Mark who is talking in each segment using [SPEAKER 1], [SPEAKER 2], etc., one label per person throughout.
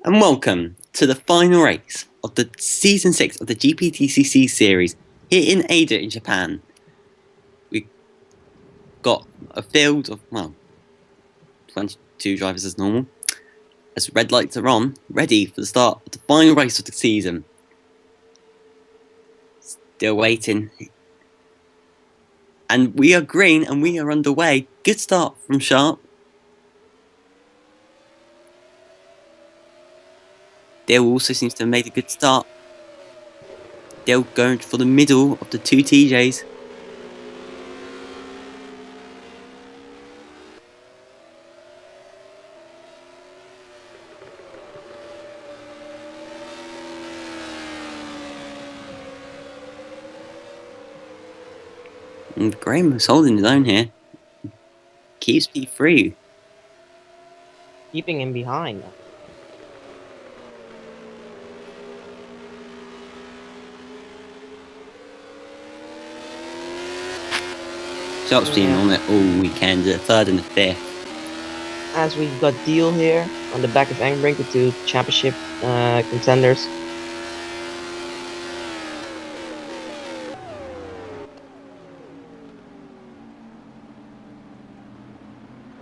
[SPEAKER 1] And welcome to the final race of the Season 6 of the Gptcc series here in Ada in Japan. We've got a field of, 22 drivers as normal, as red lights are on, ready for the start of the final race of the season. Still waiting. And we are green and we are underway. Good start from Sharp. Dale also seems to have made a good start. Dale going for the middle of the two TJs. And Graham is holding his own here. Keeps P3.
[SPEAKER 2] Keeping him behind.
[SPEAKER 1] Sharp's been on it all weekend, the third and the fifth.
[SPEAKER 2] As we've got Deal here on the back of Angbrink, the two championship contenders.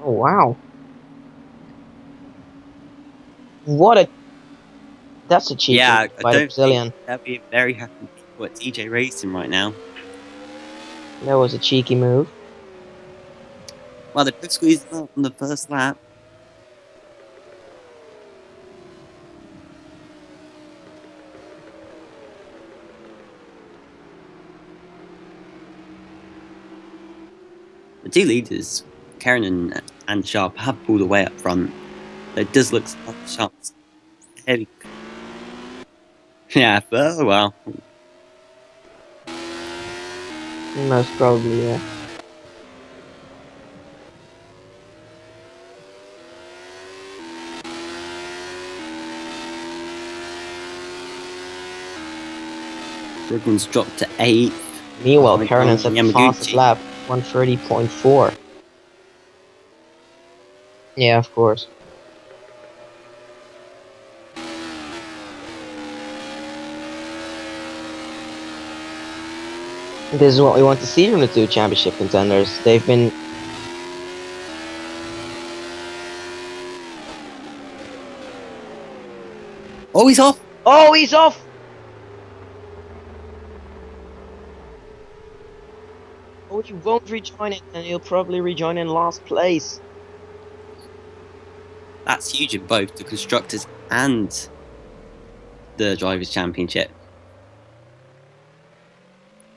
[SPEAKER 2] Oh wow. That's a cheeky
[SPEAKER 1] Yeah,
[SPEAKER 2] by the Brazilian.
[SPEAKER 1] That'd be very happy with TJ racing right now.
[SPEAKER 2] That was a cheeky move.
[SPEAKER 1] Well, the pit squeeze on the first lap. The two leaders, Karen and Sharp, have pulled away up front. It does look like Sharp's heavy. Yeah, but oh well.
[SPEAKER 2] Most probably, yeah.
[SPEAKER 1] Brooklyn's dropped to 8th.
[SPEAKER 2] Meanwhile, Karen's at the fastest lap, 130.4. Yeah, of course. This is what we want to see from the two championship contenders. They've been...
[SPEAKER 1] Oh, he's off!
[SPEAKER 2] Oh, he's off! Oh, he won't rejoin it, and he'll probably rejoin in last place.
[SPEAKER 1] That's huge in both the Constructors and the Drivers' Championship.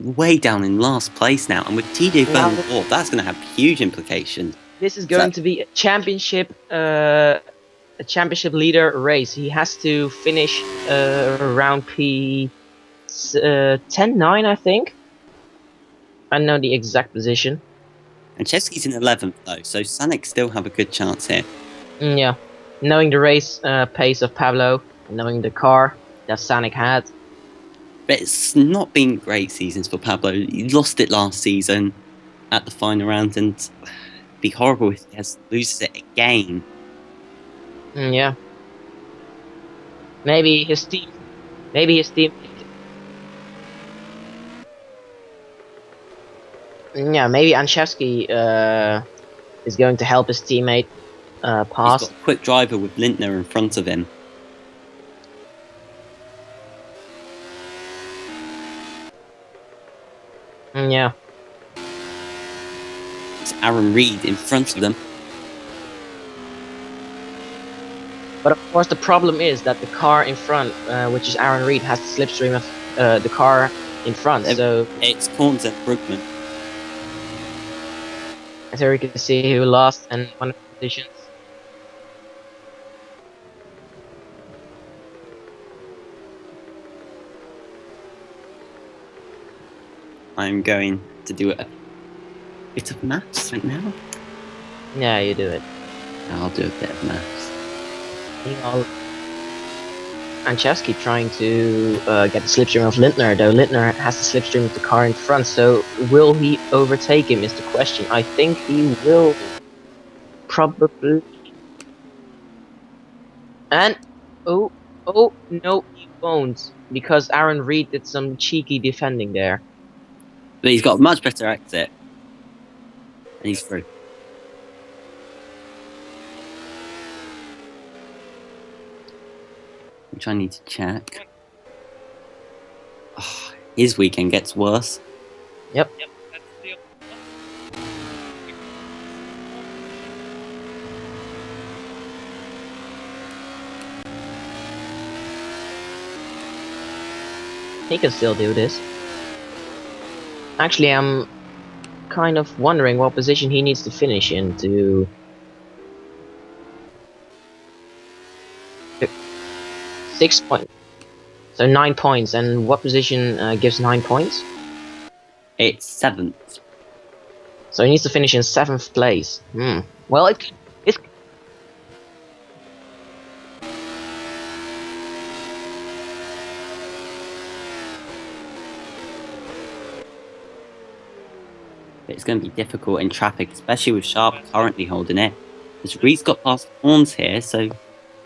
[SPEAKER 1] Way down in last place now, and with TJ Byrne fourth, that's going to have huge implications.
[SPEAKER 2] This is going to be a championship leader race. He has to finish around P 10-9, I think. I don't know the exact position.
[SPEAKER 1] And Chesky's in 11th though, so Sanic still have a good chance here.
[SPEAKER 2] Yeah, knowing the race pace of Pablo, and knowing the car that Sanic had.
[SPEAKER 1] But it's not been great seasons for Pablo. He lost it last season at the final round, and it'd be horrible if he loses it again.
[SPEAKER 2] Yeah. Maybe his team. Yeah, maybe Anchevsky is going to help his teammate pass.
[SPEAKER 1] He's got a quick driver with Lindner in front of him.
[SPEAKER 2] Yeah.
[SPEAKER 1] It's Aaron Reed in front of them.
[SPEAKER 2] But of course the problem is that the car in front, which is Aaron Reed, has the slipstream of the car in front, so...
[SPEAKER 1] It's Corns and Brugman.
[SPEAKER 2] As here we can see who lost and won the positions.
[SPEAKER 1] I'm going to do a bit of maths right now.
[SPEAKER 2] Yeah, you do it.
[SPEAKER 1] I'll do a bit of maths.
[SPEAKER 2] Meanwhile, Anchevsky trying to get the slipstream of Lindner, though Lindner has the slipstream of the car in front, so will he overtake him is the question. I think he will. Probably. And Oh, oh, no, he won't. Because Aaron Reed did some cheeky defending there.
[SPEAKER 1] But he's got a much better exit. And he's through. Which I need to check. Oh, his weekend gets worse.
[SPEAKER 2] Yep. He can still do this. Actually, I'm kind of wondering what position he needs to finish in to... 6 points. So 9 points, and what position gives 9 points?
[SPEAKER 1] It's 7th.
[SPEAKER 2] So he needs to finish in 7th place. Well, it's...
[SPEAKER 1] It's going to be difficult in traffic, especially with Sharp currently holding it. As Reed's got past Horns here, so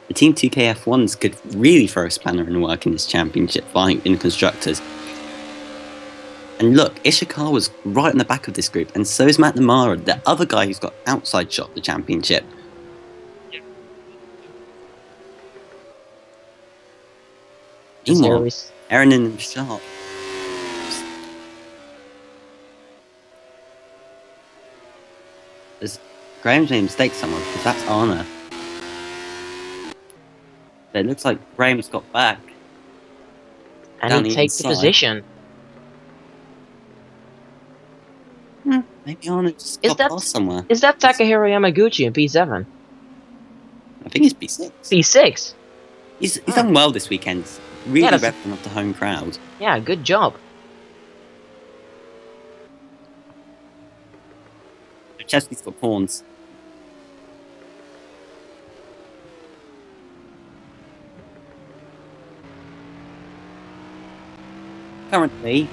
[SPEAKER 1] the Team 2KF1s could really throw a spanner in the work in this championship fight in Constructors. And look, Ishikawa was right on the back of this group, and so is Matt Namara, the other guy who's got outside shot of the championship. Meanwhile, Aaron and Sharp. There's Graham's made a mistake somewhere, because that's Arna. But it looks like Graham's got back.
[SPEAKER 2] And he takes the position.
[SPEAKER 1] Maybe Arna just got past somewhere.
[SPEAKER 2] Is that Takahiro Yamaguchi in P7?
[SPEAKER 1] I think it's P6.
[SPEAKER 2] P6?
[SPEAKER 1] He's done well this weekend. Really repping up the home crowd.
[SPEAKER 2] Yeah, good job.
[SPEAKER 1] Chesky's got pawns. Currently,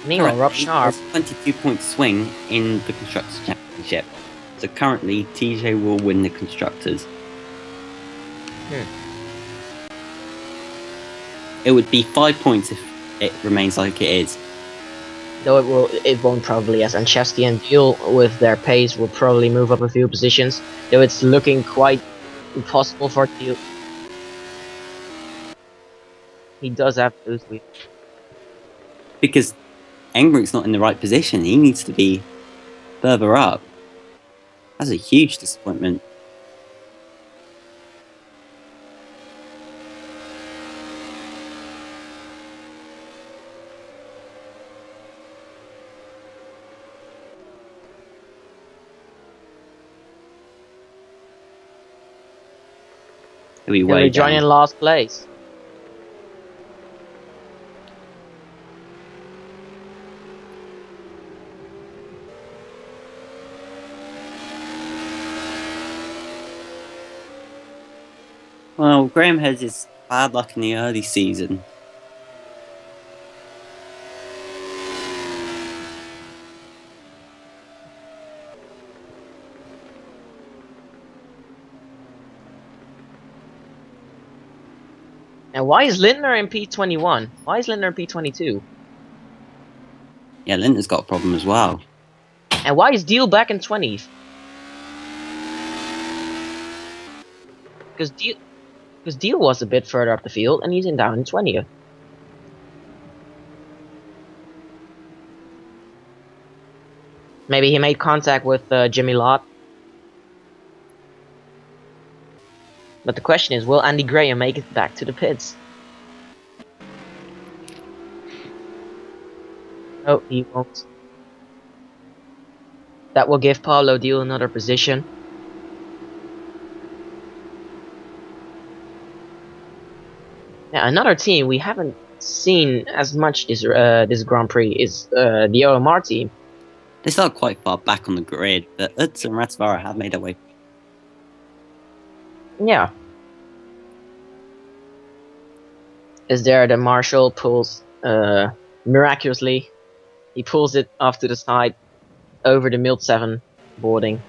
[SPEAKER 2] meanwhile, Rob Sharp.
[SPEAKER 1] 22-point swing in the Constructors Championship. So currently, TJ will win the Constructors. It would be 5 points if it remains like it is.
[SPEAKER 2] Though it won't probably, as Anchevsky and Deal with their pace will probably move up a few positions. Though it's looking quite impossible for Deal. He does have to lose.
[SPEAKER 1] Because Engbrink's not in the right position. He needs to be further up. That's a huge disappointment.
[SPEAKER 2] He'll be joining last place.
[SPEAKER 1] Well, Graham has his bad luck in the early season.
[SPEAKER 2] And why is Lindner in P21? Why is Lindner in P22?
[SPEAKER 1] Yeah, Lindner's got a problem as well.
[SPEAKER 2] And why is Deal back in 20th? Because Deal was a bit further up the field, and he's down in 20th. Maybe he made contact with Jimmy Lott. But the question is, will Andy Graham make it back to the pits? No, he won't. That will give Paulo Deal another position. Now, another team we haven't seen as much this Grand Prix is the OMR team.
[SPEAKER 1] They start quite far back on the grid, but Utz and Ratsvara have made their way.
[SPEAKER 2] Yeah. Is there the Marshall pulls miraculously? He pulls it off to the side over the Milt 7 boarding.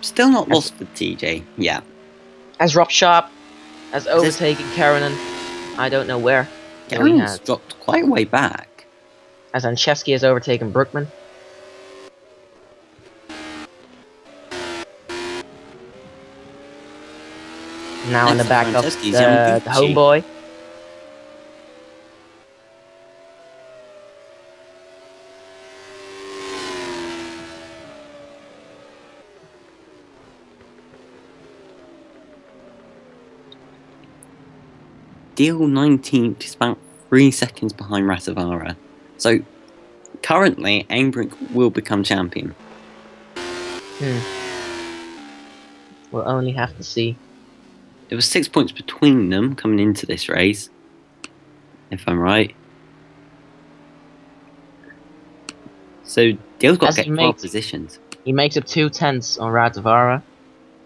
[SPEAKER 1] Still not lost for TJ, yeah.
[SPEAKER 2] As Rob Sharp has overtaken Karenin, I don't know where. No, he
[SPEAKER 1] Karen's
[SPEAKER 2] has.
[SPEAKER 1] dropped quite way back.
[SPEAKER 2] As Anchevsky has overtaken Brookman. Now in the back of the homeboy.
[SPEAKER 1] Deal 19th is about 3 seconds behind Ratavara. So currently, Aimbrink will become champion.
[SPEAKER 2] We'll only have to see.
[SPEAKER 1] There was 6 points between them coming into this race, if I'm right. So Deal's got to get 12 positions.
[SPEAKER 2] He makes up 2/10 on Ratavara.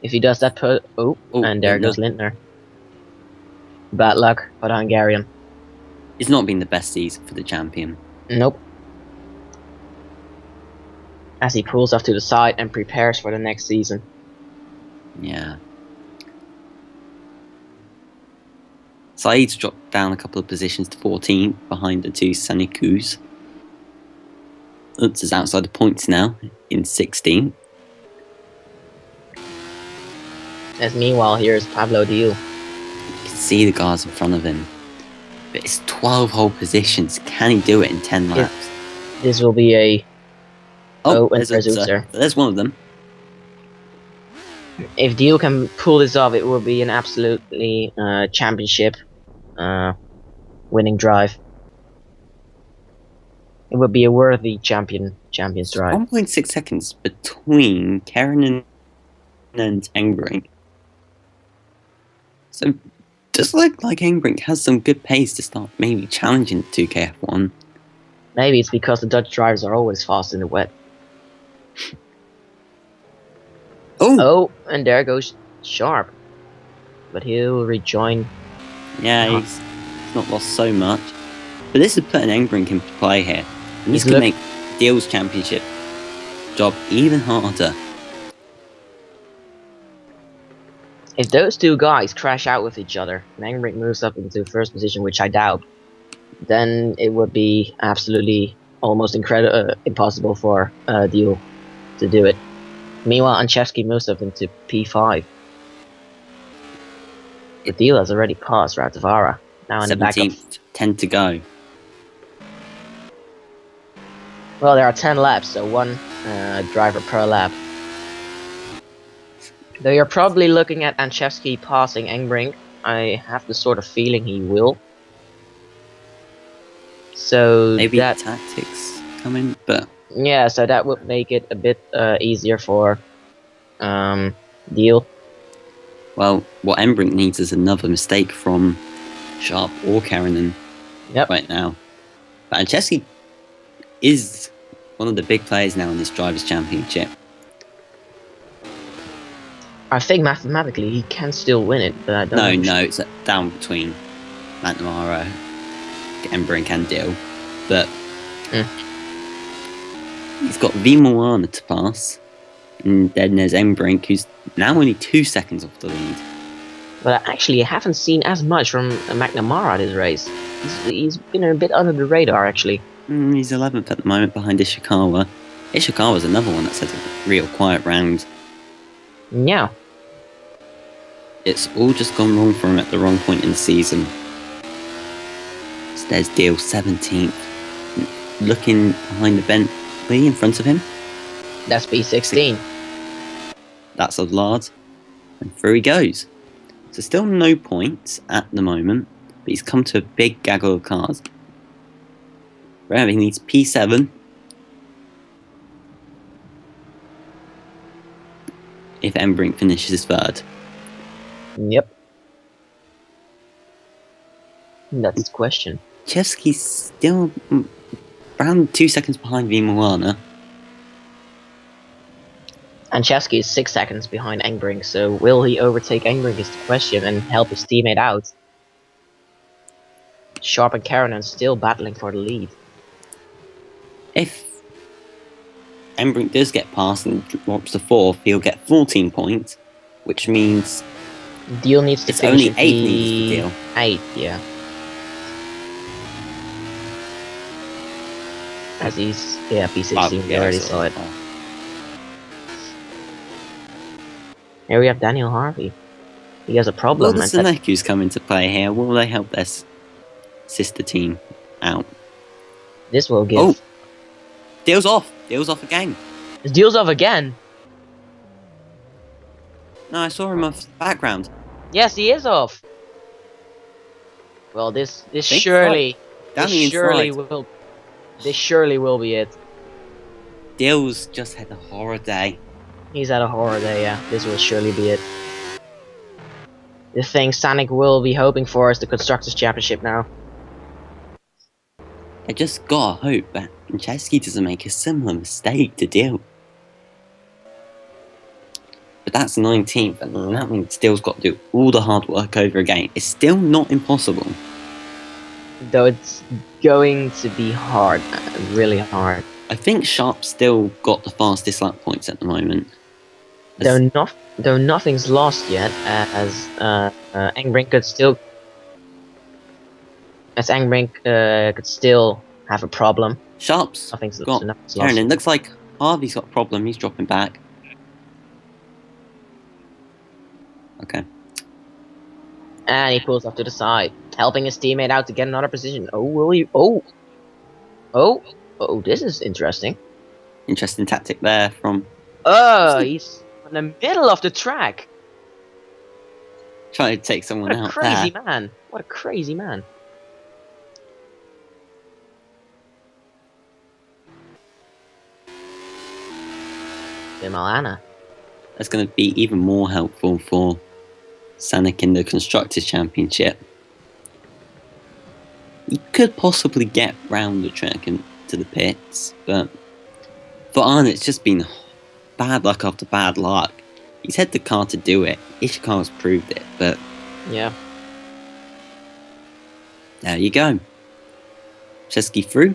[SPEAKER 2] If he does that, and there goes Lindner. Bad luck for the Hungarian.
[SPEAKER 1] It's not been the best season for the champion.
[SPEAKER 2] Nope. As he pulls off to the side and prepares for the next season.
[SPEAKER 1] Yeah. Saeed's dropped down a couple of positions to 14 behind the two Sanikus. Utz is outside the points now in 16.
[SPEAKER 2] As meanwhile, here's Pablo Diel.
[SPEAKER 1] You can see the guards in front of him. But it's 12 whole positions. Can he do it in 10 laps?
[SPEAKER 2] This will be a...
[SPEAKER 1] Oh, there's one of them.
[SPEAKER 2] If Diel can pull this off, it will be an absolutely championship winning drive. It would be a worthy champion's drive.
[SPEAKER 1] 1.6 seconds between Karenin and Engbrink. So, just like Engbrink has some good pace to start maybe challenging 2KF1.
[SPEAKER 2] Maybe it's because the Dutch drivers are always fast in the wet. Oh, and there goes Sharp. But he'll rejoin.
[SPEAKER 1] Yeah, he's not lost so much. But this is putting Engbrink into play here. And this could make Diel's championship job even harder.
[SPEAKER 2] If those two guys crash out with each other and Engbrink moves up into first position, which I doubt, then it would be absolutely almost impossible for Diel to do it. Meanwhile, Anchevsky moves up into P5. The Diel has already passed Ratavara. Now in the back of
[SPEAKER 1] 10 to go.
[SPEAKER 2] Well, there are 10 laps, so one driver per lap. Though you're probably looking at Anchevsky passing Engbrink, I have the sort of feeling he will. So
[SPEAKER 1] maybe that tactics come in, but
[SPEAKER 2] yeah, so that would make it a bit easier for Diel.
[SPEAKER 1] Well, what Engbrink needs is another mistake from Sharp or Karenin right now. But Anchevsky is one of the big players now in this Drivers' Championship.
[SPEAKER 2] I think mathematically he can still win it, but I don't know.
[SPEAKER 1] No, it's down between McNamara, Engbrink and Diel. But he's got V Moana to pass. And then there's Engbrink, who's now only 2 seconds off the lead.
[SPEAKER 2] But actually, I haven't seen as much from McNamara this race. He's been a bit under the radar, actually.
[SPEAKER 1] He's 11th at the moment behind Ishikawa. Ishikawa's another one that's had a real quiet round.
[SPEAKER 2] Yeah.
[SPEAKER 1] It's all just gone wrong for him at the wrong point in the season. So there's Diel 17th. Looking behind the Bentley in front of him.
[SPEAKER 2] That's B16.
[SPEAKER 1] That's Adlard. And through he goes. So still no points at the moment. But he's come to a big gaggle of cars. Remember, he needs P7. If Engbrink finishes third.
[SPEAKER 2] Yep. That's the question.
[SPEAKER 1] Chevsky's still around 2 seconds behind V Moana.
[SPEAKER 2] Anchevsky is 6 seconds behind Engbrink, so will he overtake Engbrink is the question and help his teammate out. Sharp and Karenin still battling for the lead.
[SPEAKER 1] If Engbrink does get past and drops to 4th, he'll get 14 points, which means
[SPEAKER 2] Deal needs to
[SPEAKER 1] It's
[SPEAKER 2] finish
[SPEAKER 1] only
[SPEAKER 2] in
[SPEAKER 1] 8 needed to deal.
[SPEAKER 2] P8, yeah. As he's P16, we already saw it. Here we have Daniel Harvey. He has a problem.
[SPEAKER 1] Will the Seneku's come into play here? Will they help their sister team out?
[SPEAKER 2] This will give.
[SPEAKER 1] Oh! Deal's off! Deal's off again!
[SPEAKER 2] His deal's off again!
[SPEAKER 1] No, I saw him off the background.
[SPEAKER 2] Yes, he is off! Well, this surely will be it.
[SPEAKER 1] Deal's just had a horror day.
[SPEAKER 2] He's had a horror day, yeah. This will surely be it. The thing Sonic will be hoping for is the Constructors' Championship now.
[SPEAKER 1] I just gotta hope that Gptcc doesn't make a similar mistake to Deal. But that's 19th, and that means Steel's got to do all the hard work over again. It's still not impossible.
[SPEAKER 2] Though it's going to be hard, really hard.
[SPEAKER 1] I think Sharp's still got the fastest lap points at the moment.
[SPEAKER 2] Though nothing's lost yet, as Angbrink could still... As Angbrink could still have a problem.
[SPEAKER 1] Sharp's
[SPEAKER 2] nothing's
[SPEAKER 1] got...
[SPEAKER 2] lost.
[SPEAKER 1] Aaron, it looks like Harvey's got a problem. He's dropping back. Okay.
[SPEAKER 2] And he pulls off to the side, helping his teammate out to get another position. Oh, will he? Oh! Oh! Oh, this is interesting.
[SPEAKER 1] Interesting tactic there from...
[SPEAKER 2] Oh, he's in the middle of the track!
[SPEAKER 1] Trying to take someone out there. What a
[SPEAKER 2] crazy man. What a crazy man. Malana.
[SPEAKER 1] That's going to be even more helpful for Sonic in the Constructors' Championship. He could possibly get round the track and to the pits, but for Arne it's just been bad luck after bad luck. He's had the car to do it. Ishikawa's proved it, but
[SPEAKER 2] yeah.
[SPEAKER 1] There you go. Chesky through.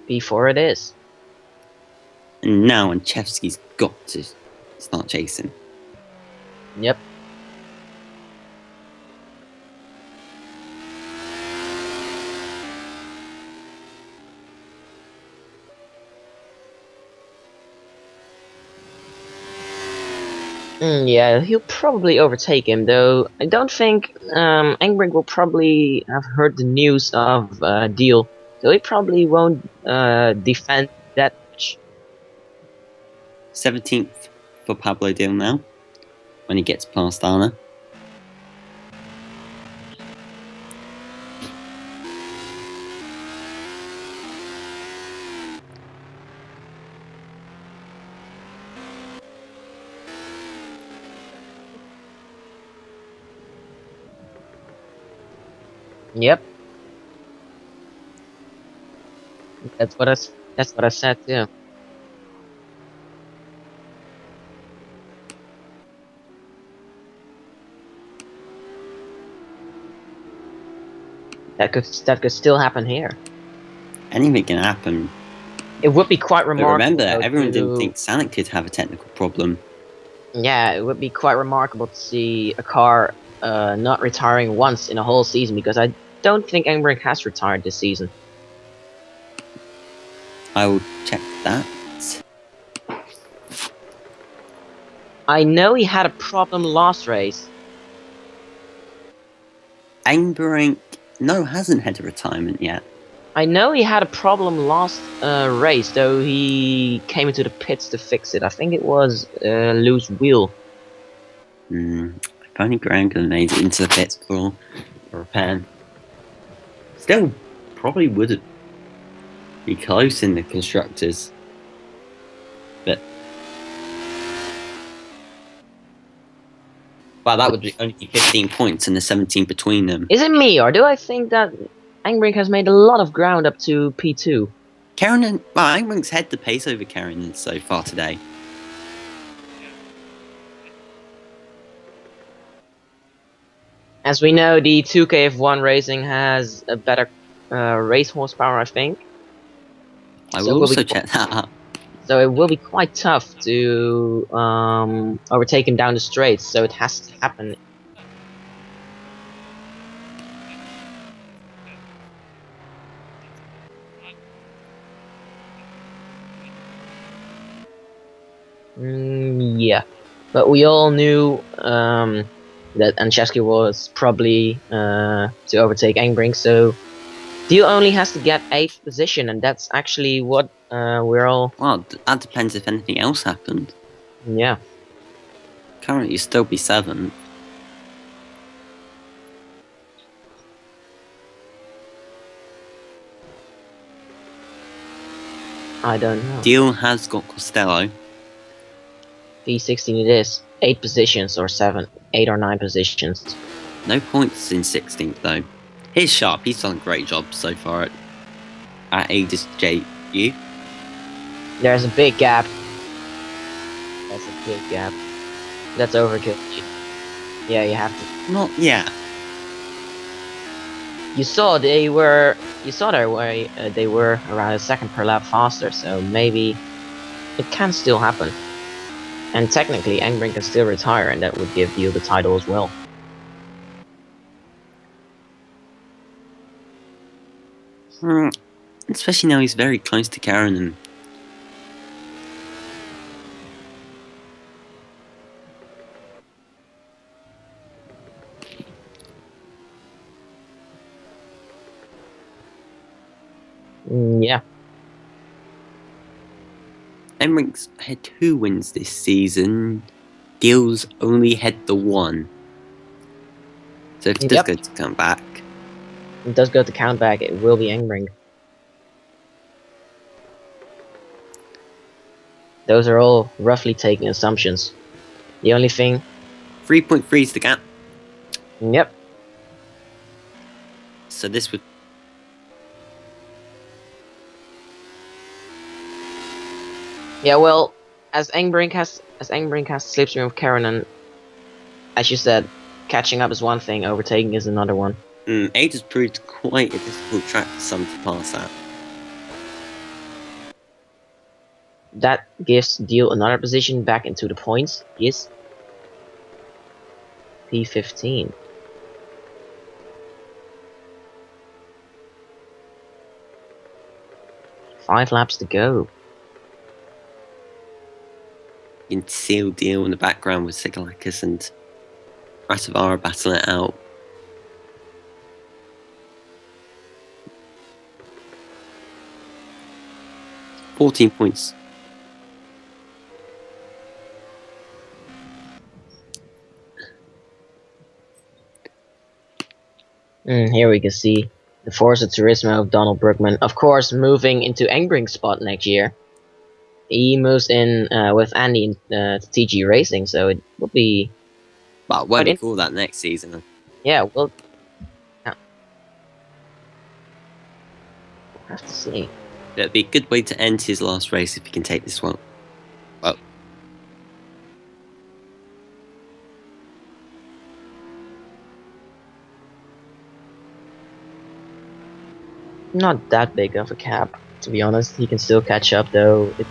[SPEAKER 2] P4 it is.
[SPEAKER 1] And now Chevsky's got to start chasing.
[SPEAKER 2] Yep. Yeah, he'll probably overtake him, though I don't think Angbrink will probably have heard the news of Deal, so he probably won't defend that much.
[SPEAKER 1] 17th for Pablo Deal now, when he gets past Arne.
[SPEAKER 2] Yep. That's what I said too. That could still happen here.
[SPEAKER 1] Anything can happen.
[SPEAKER 2] It would be quite remarkable.
[SPEAKER 1] But remember that everyone didn't think Sonic could have a technical problem.
[SPEAKER 2] Yeah, it would be quite remarkable to see a car not retiring once in a whole season, because I don't think Angbrink has retired this season.
[SPEAKER 1] I will check that.
[SPEAKER 2] I know he had a problem last race.
[SPEAKER 1] Angbrink, no, hasn't had a retirement yet.
[SPEAKER 2] I know he had a problem last race, though he came into the pits to fix it. I think it was loose wheel.
[SPEAKER 1] If only Graham could have made it into the pits for a repair. Still, probably would be close in the Constructors. But wow, that would be only 15 points and the 17 between them.
[SPEAKER 2] Is it me, or do I think that Angbrink has made a lot of ground up to P2?
[SPEAKER 1] Angbrink's had the pace over Karen so far today.
[SPEAKER 2] As we know, the 2KF1 Racing has a better race horsepower, I think.
[SPEAKER 1] I will also check that up.
[SPEAKER 2] So it will be quite tough to overtake him down the straight. So it has to happen. Yeah, but we all knew that Anchevsky was probably to overtake Engbrink. So Deal only has to get 8th position, and that's actually what we're all.
[SPEAKER 1] Well, that depends if anything else happened.
[SPEAKER 2] Yeah.
[SPEAKER 1] Currently, you still be 7th.
[SPEAKER 2] I don't know.
[SPEAKER 1] Deal has got Costello.
[SPEAKER 2] P16 it is. 8 positions or 7, 8 or 9 positions.
[SPEAKER 1] No points in 16th though. Here's Sharp. He's done a great job so far at Aegis JU.
[SPEAKER 2] There's a big gap. That's a big gap. That's overkill. Yeah, you have to.
[SPEAKER 1] Not yeah.
[SPEAKER 2] You saw they were. You saw their way. They were around a second per lap faster. So maybe it can still happen. And technically, Engbrink can still retire, and that would give Deal the title as well.
[SPEAKER 1] Especially now he's very close to Karen.
[SPEAKER 2] Yeah.
[SPEAKER 1] Emmerich had 2 wins this season. Deal's only had the 1. So if he does go to come back.
[SPEAKER 2] It does go to count back, it will be Engbrink. Those are all roughly taking assumptions. The only thing.
[SPEAKER 1] 3.3 is the gap.
[SPEAKER 2] Yep.
[SPEAKER 1] So this would.
[SPEAKER 2] Yeah, well, as Engbrink has slipstream of Karen, and as you said, catching up is one thing, overtaking is another one.
[SPEAKER 1] 8 has proved quite a difficult track for some to pass at.
[SPEAKER 2] That gives Deal another position back into the points. Yes. P15. Five laps to go.
[SPEAKER 1] You can see Deal in the background with Sigalakis and Ratavara battling it out. $14 points.
[SPEAKER 2] Here we can see the Forza Turismo of Donald Brookman. Of course, moving into Engbrink's spot next year. He moves in with Andy to TG Racing, so it will be.
[SPEAKER 1] But won't be cool that next season.
[SPEAKER 2] Yeah, we'll have to see.
[SPEAKER 1] It'd be a good way to end his last race if he can take this one. Well.
[SPEAKER 2] Not that big of a cap, to be honest. He can still catch up, though.
[SPEAKER 1] But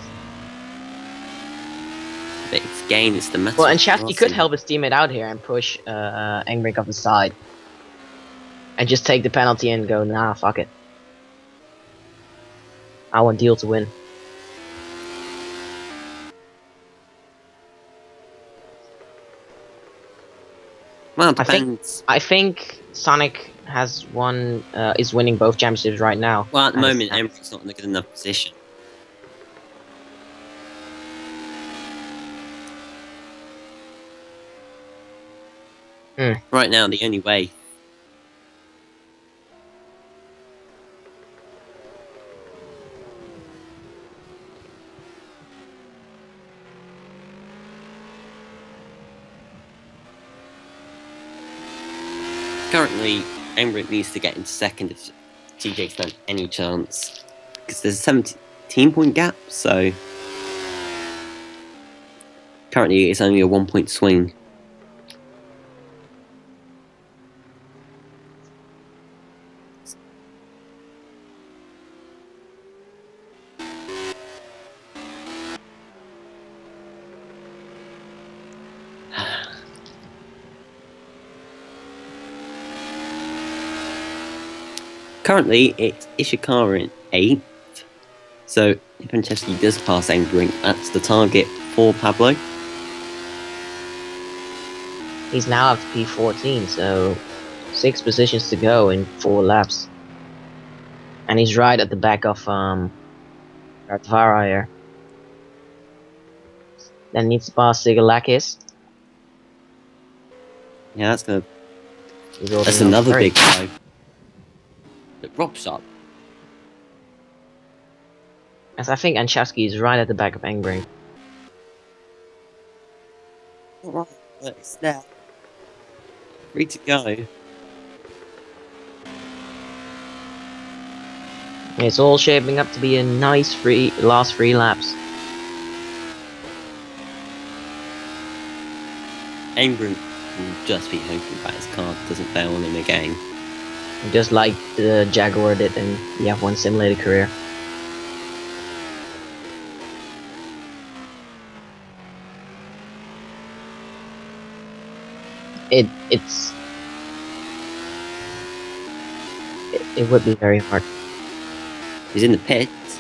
[SPEAKER 1] it's gain, it's the matter.
[SPEAKER 2] Well, and Shafty could help his teammate out here and push Engbrink off the side. And just take the penalty and go, nah, fuck it. I want Deal to win.
[SPEAKER 1] Well, it depends.
[SPEAKER 2] I think Sonic has won, is winning both championships right now.
[SPEAKER 1] Well, at the moment, Embrick's not in a good enough position. Right now, the only way. Currently, Embrick needs to get into second if TJ stands any chance. Because there's a 17-point gap, so currently it's only a 1-point swing. Currently, it's Ishikawa in 8th. So if Franceschi does pass Engbrink, that's the target for Pablo.
[SPEAKER 2] He's now up to P14, so 6 positions to go in 4 laps. And he's right at the back of Ratvara here. Then needs to pass Sigalakis.
[SPEAKER 1] Yeah, that's another big guy. But Rob Sharp.
[SPEAKER 2] As I think Anchevsky is right at the back of Engbrink.
[SPEAKER 1] Alright, but it's there. Free to go.
[SPEAKER 2] It's all shaping up to be a nice last 3 laps.
[SPEAKER 1] Engbrink will just be hoping that his car doesn't fail on him again.
[SPEAKER 2] Just like the Jaguar did in the F1 Simulator career. It would be very hard.
[SPEAKER 1] He's in the pits.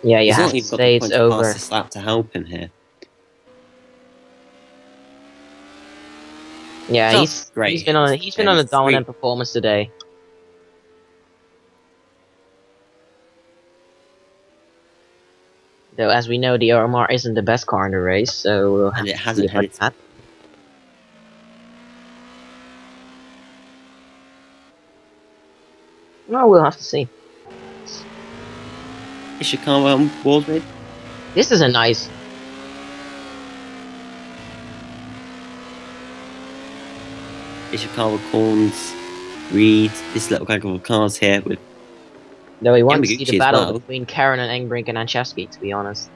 [SPEAKER 2] Yeah, you
[SPEAKER 1] He's
[SPEAKER 2] have
[SPEAKER 1] not
[SPEAKER 2] to
[SPEAKER 1] even got
[SPEAKER 2] say
[SPEAKER 1] the
[SPEAKER 2] it's
[SPEAKER 1] point to
[SPEAKER 2] over.
[SPEAKER 1] pass this lap to help him here.
[SPEAKER 2] Yeah,
[SPEAKER 1] That's great.
[SPEAKER 2] he's been on a dominant performance today. Though, as we know, the RMR isn't the best car in the race, so we'll have
[SPEAKER 1] And it
[SPEAKER 2] to
[SPEAKER 1] hasn't
[SPEAKER 2] see
[SPEAKER 1] had
[SPEAKER 2] about
[SPEAKER 1] its
[SPEAKER 2] that. No, we'll have to see.
[SPEAKER 1] Ishikawa on board with.
[SPEAKER 2] This is a nice.
[SPEAKER 1] Ishikawa corns. Reed. This little gag of cars here with.
[SPEAKER 2] Though we want to see
[SPEAKER 1] Yamaguchi
[SPEAKER 2] the
[SPEAKER 1] as
[SPEAKER 2] battle
[SPEAKER 1] well.
[SPEAKER 2] between Karen and Engbrink and Anchevsky, to be honest.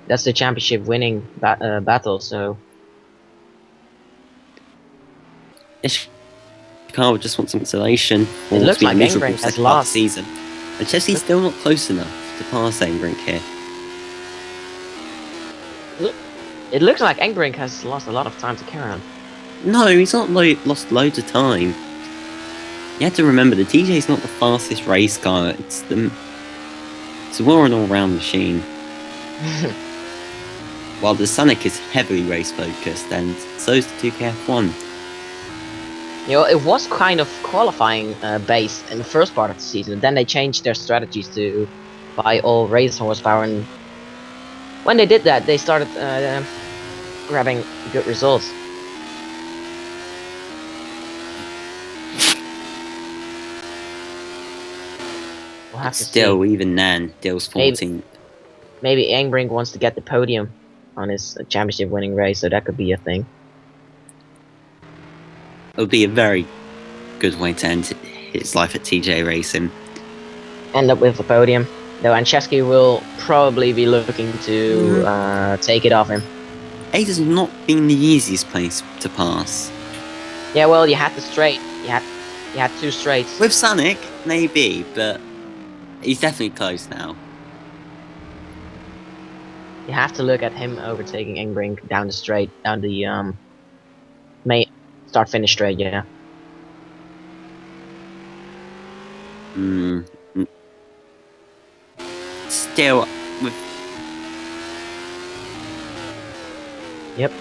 [SPEAKER 2] That's the championship winning battle, so.
[SPEAKER 1] Ishikawa just wants some consolation.
[SPEAKER 2] It looks like Engbrink has lost.
[SPEAKER 1] Season. And Chelsea's still not close enough to pass Engbrink here.
[SPEAKER 2] It looks like Engbrink has lost a lot of time to Karen.
[SPEAKER 1] No, he's not lost loads of time. You have to remember the TJ's not the fastest race car. It's more an all-round machine. While the Sonic is heavily race focused, and so is the 2KF1.
[SPEAKER 2] You know, it was kind of qualifying based in the first part of the season. Then they changed their strategies to buy all race horsepower, and when they did that, they started grabbing good results. We'll have to
[SPEAKER 1] Still,
[SPEAKER 2] see.
[SPEAKER 1] even then, Dill's 14th.
[SPEAKER 2] Maybe Engbrink wants to get the podium on his championship winning race, so that could be a thing.
[SPEAKER 1] It would be a very good way to end his life at TJ Racing.
[SPEAKER 2] End up with the podium. Though Anchevsky will probably be looking to take it off him.
[SPEAKER 1] 8 has not been the easiest place to pass.
[SPEAKER 2] Yeah, well, you had the straight. You had 2 straights.
[SPEAKER 1] With Sonic, maybe, but he's definitely close now.
[SPEAKER 2] You have to look at him overtaking Engbrink down the straight, down the main start-finish straight, yeah.
[SPEAKER 1] Still, with...
[SPEAKER 2] Yep.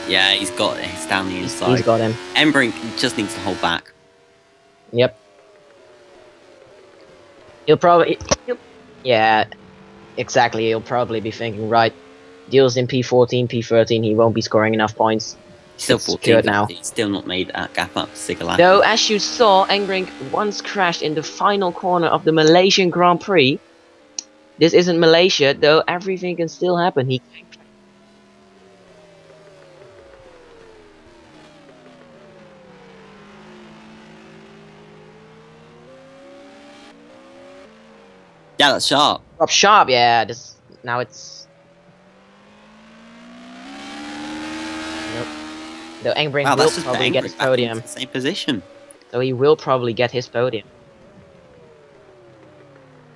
[SPEAKER 1] Yeah, he's got it. He's down the inside.
[SPEAKER 2] He's got him.
[SPEAKER 1] Engbrink just needs to hold back.
[SPEAKER 2] Yep. Yeah, exactly. He'll probably be thinking, right, Deal's in P14, P13, he won't be scoring enough points.
[SPEAKER 1] He's still
[SPEAKER 2] It's
[SPEAKER 1] 14
[SPEAKER 2] good now.
[SPEAKER 1] He's still not made that gap up to Sigalakis.
[SPEAKER 2] Though, as you saw, Engbrink once crashed in the final corner of the Malaysian Grand Prix. This isn't Malaysia, though everything can still happen.
[SPEAKER 1] Yeah, that's sharp.
[SPEAKER 2] Rob Sharp, yeah. Now it's. Nope. Though Engbrink
[SPEAKER 1] Wow,
[SPEAKER 2] will
[SPEAKER 1] that's just
[SPEAKER 2] probably get his podium.
[SPEAKER 1] Same position.
[SPEAKER 2] So he will probably get his podium.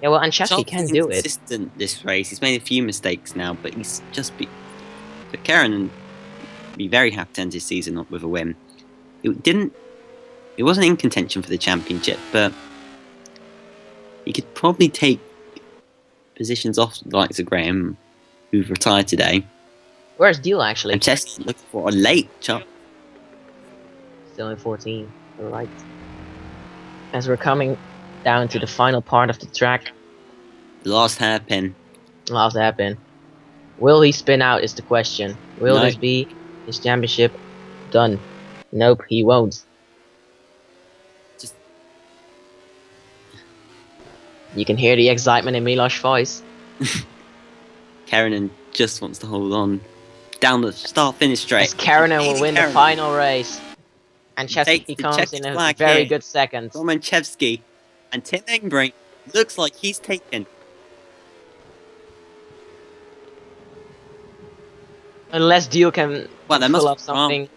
[SPEAKER 2] Yeah, well, Anchevsky
[SPEAKER 1] Sharp's
[SPEAKER 2] can
[SPEAKER 1] been
[SPEAKER 2] do it.
[SPEAKER 1] consistent this race. He's made a few mistakes now, but he's just be. But Karen be very happy to end his season up with a win. It wasn't in contention for the championship, but he could probably take positions off the likes of Graham, who've retired today.
[SPEAKER 2] Where's Deal actually?
[SPEAKER 1] And Chess looking for a late chop.
[SPEAKER 2] Still in 14. Alright. As we're coming down to the final part of the track,
[SPEAKER 1] The last hairpin.
[SPEAKER 2] last happen. Will he spin out is the question. Will
[SPEAKER 1] No.
[SPEAKER 2] this be his championship done? Nope, he won't.
[SPEAKER 1] Just
[SPEAKER 2] You can hear the excitement in Milosh's voice.
[SPEAKER 1] Karen just wants to hold on. Down the start-finish straight.
[SPEAKER 2] As Karanen will win the final race. And
[SPEAKER 1] Takes
[SPEAKER 2] Chesky
[SPEAKER 1] the
[SPEAKER 2] comes
[SPEAKER 1] checked
[SPEAKER 2] in a
[SPEAKER 1] flag
[SPEAKER 2] very
[SPEAKER 1] here.
[SPEAKER 2] good second.
[SPEAKER 1] Romanchevsky and Tim Engbrink looks like he's taken.
[SPEAKER 2] Unless Deal can
[SPEAKER 1] Well, there
[SPEAKER 2] pull
[SPEAKER 1] must
[SPEAKER 2] off
[SPEAKER 1] be
[SPEAKER 2] something.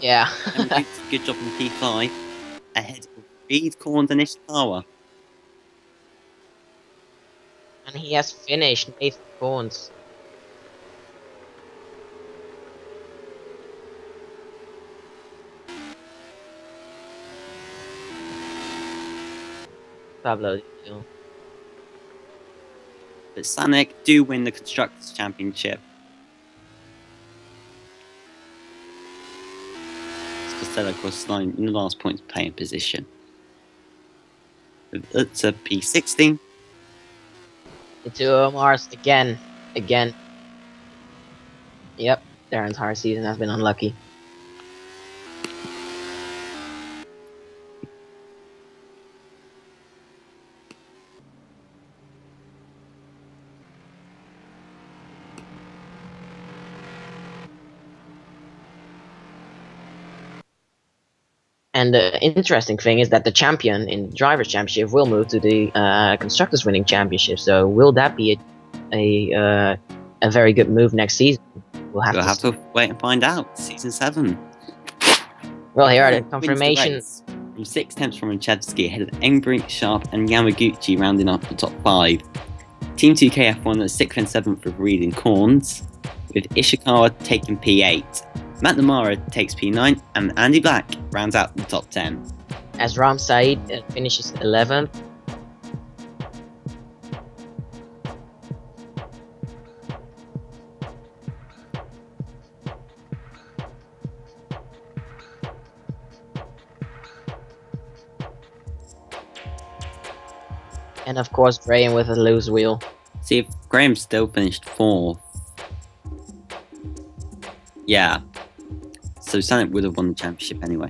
[SPEAKER 2] Yeah.
[SPEAKER 1] Good job in P5. Ahead of Reed, Corns and Ishikawa.
[SPEAKER 2] And he has finished Nathan Corns. Pablo Deal.
[SPEAKER 1] But Sanek do win the Constructors' Championship. Costello crossed the line in the last points playing position. It's a P16.
[SPEAKER 2] The two Omars again. Yep, their entire season has been unlucky. And the interesting thing is that the champion in the Drivers' Championship will move to the Constructors' Winning Championship. So will that be a very good move next season? We'll have
[SPEAKER 1] to wait and find out. Season 7.
[SPEAKER 2] Well, here are the
[SPEAKER 1] Wins the
[SPEAKER 2] confirmations.
[SPEAKER 1] race. From 6 tenths from Romanchevsky, ahead of Engbrink, Sharp, and Yamaguchi rounding up the top 5. Team 2KF won the 6th and 7th with Reed and Corns, with Ishikawa taking P8. Matt Namara takes P9, and Andy Black rounds out the top 10.
[SPEAKER 2] As Ram Saeed finishes 11th. And of course, Graham with a loose wheel.
[SPEAKER 1] See if Graham still finished 4th. Yeah. So Sanek would have won the championship anyway.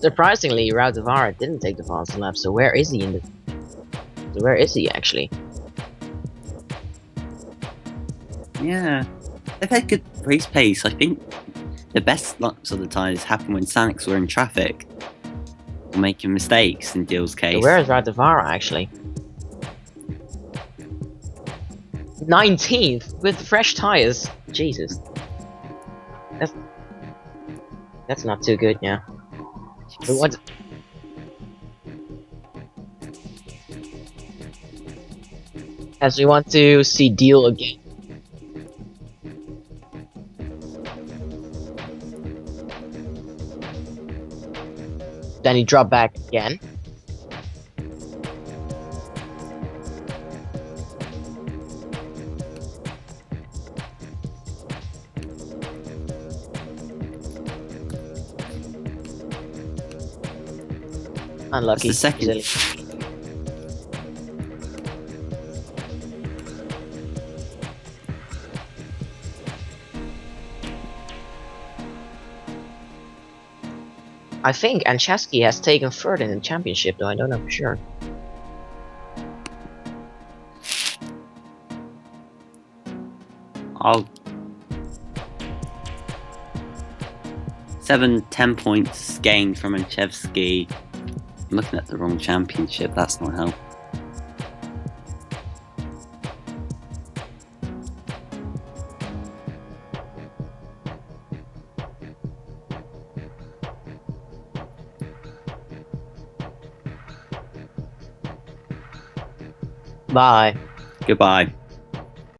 [SPEAKER 2] Surprisingly, Raudavara didn't take the fastest lap. So where is he where is he actually?
[SPEAKER 1] Yeah. They've had good race pace. I think the best laps of the tires happen when Saneks were in traffic or making mistakes in Dill's case.
[SPEAKER 2] So where is Raudavara actually? 19th with fresh tires. Jesus. That's not too good, yeah. But what? As we want to see Deal again. Then he dropped back again. Unlucky.
[SPEAKER 1] That's the second.
[SPEAKER 2] Easily. I think Anchevsky has taken third in the championship, though I don't know for sure.
[SPEAKER 1] I'll 7-10 points gained from Anchevsky. I'm looking at the wrong championship, that's not help.
[SPEAKER 2] Bye.
[SPEAKER 1] Goodbye.